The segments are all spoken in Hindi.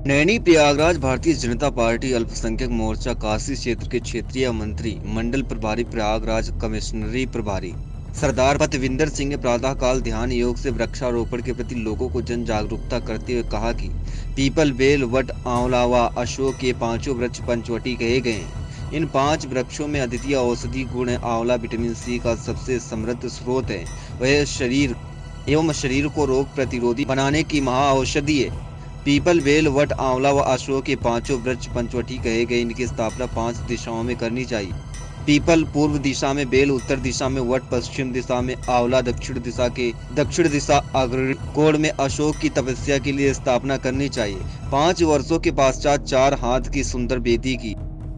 नैनी प्रयागराज भारतीय जनता पार्टी अल्पसंख्यक मोर्चा काशी क्षेत्र के क्षेत्रीय मंत्री मंडल प्रभारी प्रयागराज कमिश्नरी प्रभारी सरदार पतविंदर सिंह ने प्रातःकाल ध्यान योग से वृक्षारोपण के प्रति लोगों को जन जागरूकता करते हुए कहा कि पीपल, बेल, वट, आंवला व अशोक ये पांचों वृक्ष पंचवटी कहे गए हैं। इन 5 वृक्षों में अद्वितीय औषधि गुण है। आंवला विटामिन सी का सबसे समृद्ध स्रोत है। वह शरीर को रोग प्रतिरोधी बनाने की महाऔषधि है। पीपल, बेल, वट, आंवला व अशोक के पांचों वृक्ष पंचवटी कहे गए। इनकी स्थापना 5 दिशाओं में करनी चाहिए। पीपल पूर्व दिशा में, बेल उत्तर दिशा में, वट पश्चिम दिशा में, आंवला दक्षिण दिशा अग्रणी कोण में, अशोक की तपस्या के लिए स्थापना करनी चाहिए। 5 वर्षों के पश्चात 4 हाथ की सुंदर वेदी की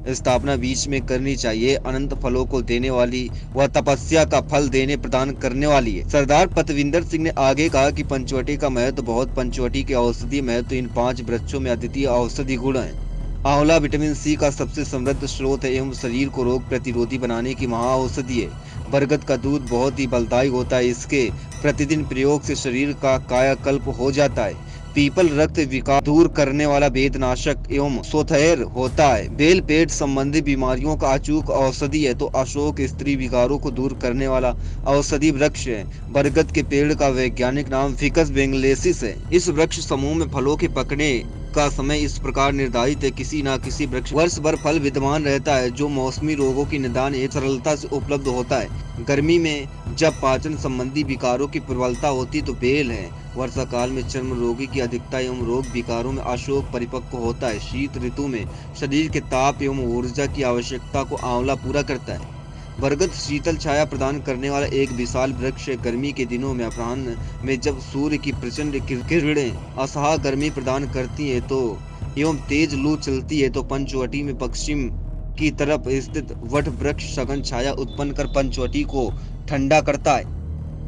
स्थापना बीच में करनी चाहिए। अनंत फलों को देने वाली वह तपस्या का फल देने प्रदान करने वाली है। सरदार पतविंदर सिंह ने आगे कहा कि पंचवटी का महत्व बहुत। पंचवटी के औषधीय महत्व इन 5 वृक्षों में अद्वितीय औषधि गुण है। आंवला विटामिन सी का सबसे समृद्ध स्रोत है एवं शरीर को रोग प्रतिरोधी बनाने की महाऔषधि है। बरगद का दूध बहुत ही बलदायी होता है। इसके प्रतिदिन प्रयोग से शरीर का कायाकल्प हो जाता है। पीपल रक्त विकार दूर करने वाला वेदनाशक एवं सोथैर होता है। बेल पेट संबंधी बीमारियों का अचूक औषधि है। तो अशोक स्त्री विकारों को दूर करने वाला औषधि वृक्ष है। बरगद के पेड़ का वैज्ञानिक नाम फिकस बेंगलेसिस है। इस वृक्ष समूह में फलों के पकने का समय इस प्रकार निर्धारित है। किसी न किसी वृक्ष वर्ष भर फल विद्यमान रहता है जो मौसमी रोगों की निदान हेतु सरलता से उपलब्ध होता है। गर्मी में जब पाचन संबंधी विकारों की प्रबलता होती तो बेल है। वर्षा काल में चर्म रोगी की अधिकता एवं रोग विकारों में अशोक परिपक्व होता है। शीत ऋतु में शरीर के ताप एवं ऊर्जा की आवश्यकता को आंवला पूरा करता है। बरगद शीतल छाया प्रदान करने वाला एक विशाल वृक्ष है। गर्मी के दिनों में अपराह्न में जब सूर्य की प्रचंड किरणें असह्य गर्मी प्रदान करती हैं तो एवं तेज लू चलती है तो पंचवटी में पश्चिम की तरफ स्थित वट वृक्ष सघन छाया उत्पन्न कर पंचवटी को ठंडा करता है।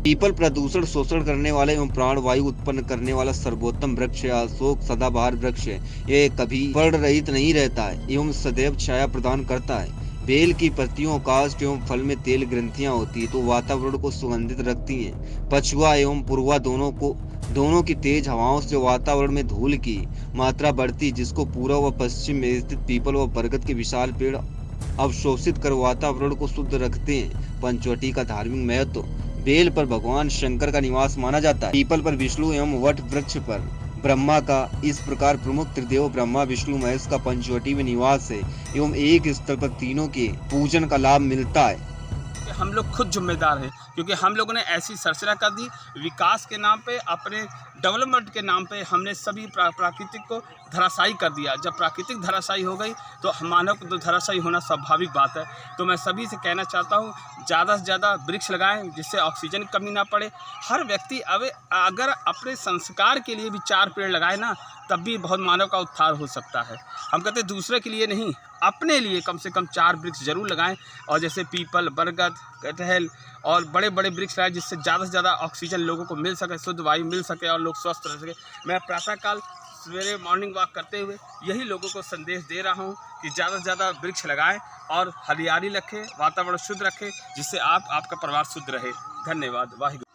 पीपल प्रदूषण शोषण करने वाले एवं प्राण वायु उत्पन्न करने वाला सर्वोत्तम वृक्ष है। अशोक सदाबहार वृक्ष है। यह कभी फल रहित नहीं रहता है एवं सदैव छाया प्रदान करता है। बेल की पत्तियों, काष्ठ एवं फल में तेल ग्रंथियां होती है तो वातावरण को सुगंधित रखती हैं। पछुआ एवं पूर्वा दोनों की तेज हवाओं से वातावरण में धूल की मात्रा बढ़ती, जिसको पूर्व व पश्चिम में स्थित पीपल व बरगद के विशाल पेड़ अवशोषित कर वातावरण को शुद्ध रखते हैं। पंचवटी का धार्मिक महत्व। बेल पर भगवान शंकर का निवास माना जाता है। पीपल पर विष्णु एवं वट वृक्ष पर ब्रह्मा का इस प्रकार प्रमुख त्रिदेव ब्रह्मा, विष्णु, महेश का पंचवटी में निवास है एवं एक स्थल पर तीनों के पूजन का लाभ मिलता है। हम लोग खुद जिम्मेदार हैं क्योंकि हम लोगों ने ऐसी संरचना कर दी विकास के नाम पे, अपने डेवलपमेंट के नाम पे हमने सभी प्राकृतिक को धराशायी कर दिया। जब प्राकृतिक धराशायी हो गई तो मानव को तो धराशायी होना स्वाभाविक बात है। तो मैं सभी से कहना चाहता हूँ ज़्यादा से ज़्यादा वृक्ष लगाएं जिससे ऑक्सीजन की कमी ना पड़े। हर व्यक्ति अगर अपने संस्कार के लिए भी 4 पेड़ लगाए ना तब भी बहुत मानव का उद्धार हो सकता है। हम कहते हैं दूसरे के लिए नहीं, अपने लिए कम से कम 4 वृक्ष जरूर लगाएं। और जैसे पीपल, बरगद, कटहल और बड़े बड़े वृक्ष लगाएं जिससे ज़्यादा से ज़्यादा ऑक्सीजन लोगों को मिल सके, शुद्ध वायु मिल सके और लोग स्वस्थ रह सके। मैं प्रातःकाल सवेरे मॉर्निंग वॉक करते हुए यही लोगों को संदेश दे रहा हूँ कि ज़्यादा से ज़्यादा वृक्ष लगाएं और हरियाली रखें, वातावरण शुद्ध रखें जिससे आपका परिवार शुद्ध रहे। धन्यवाद। वाहिगुरू।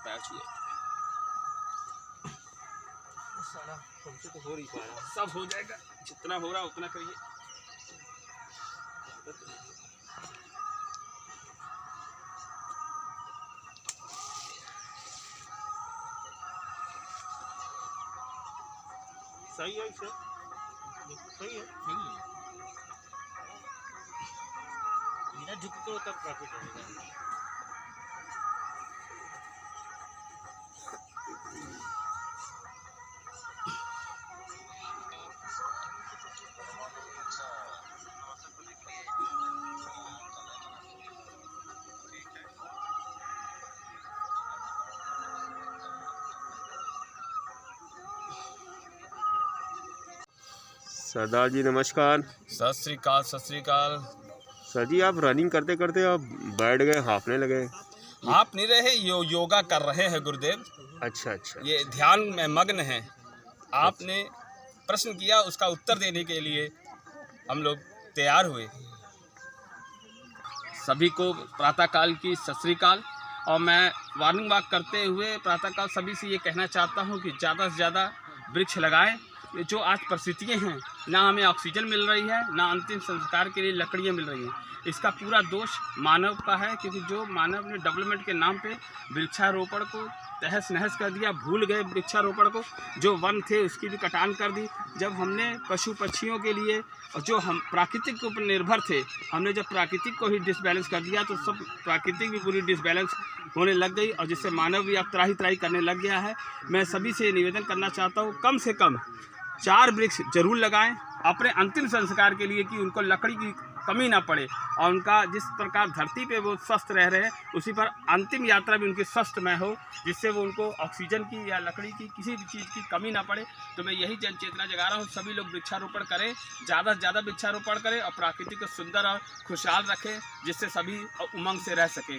पैर छुए साला हमसे तो हो नहीं पा रहा। सब हो जाएगा, जितना हो रहा उतना करिए। सही है, सही है। बिना झुक तो तब प्रॉफिट होगा। सरदार जी नमस्कार। सत श्री अकाल, सत श्री अकाल। सर जी आप रनिंग करते करते आप बैठ गए, हाफने लगे। आप नहीं रहे, योगा कर रहे हैं गुरुदेव। अच्छा अच्छा। ये ध्यान में मग्न है। आपने प्रश्न किया, उसका उत्तर देने के लिए हम लोग तैयार हुए। सभी को प्रातःकाल की सत श्री अकाल। और मैं वार्निंग वॉक करते हुए प्रातःकाल सभी से ये कहना चाहता हूँ कि ज़्यादा से ज़्यादा वृक्ष लगाएं। ये जो आज परिस्थितियाँ हैं, ना हमें ऑक्सीजन मिल रही है, ना अंतिम संस्कार के लिए लकड़ियाँ मिल रही हैं, इसका पूरा दोष मानव का है। क्योंकि जो मानव ने डेवलपमेंट के नाम पे वृक्षारोपण को तहस नहस कर दिया, भूल गए वृक्षारोपण को। जो वन थे उसकी भी कटान कर दी। जब हमने पशु पक्षियों के लिए और जो हम प्राकृतिक के ऊपर निर्भर थे, हमने जब प्राकृतिक को ही डिसबैलेंस कर दिया तो सब प्राकृतिक भी पूरी डिसबैलेंस होने लग गई और जिससे मानव भी अब त्राही त्राही करने लग गया है। मैं सभी से निवेदन करना चाहता हूँ, कम से कम 4 वृक्ष जरूर लगाएं अपने अंतिम संस्कार के लिए, कि उनको लकड़ी की कमी ना पड़े और उनका जिस प्रकार धरती पे वो स्वस्थ रह रहे हैं उसी पर अंतिम यात्रा भी उनकी स्वस्थमय हो, जिससे वो उनको ऑक्सीजन की या लकड़ी की किसी भी चीज़ की कमी ना पड़े। तो मैं यही जन चेतना जगा रहा हूँ, सभी लोग वृक्षारोपण करें, ज़्यादा से ज़्यादा वृक्षारोपण करें और प्रकृति को सुंदर और खुशहाल रखें, जिससे सभी उमंग से रह सकें।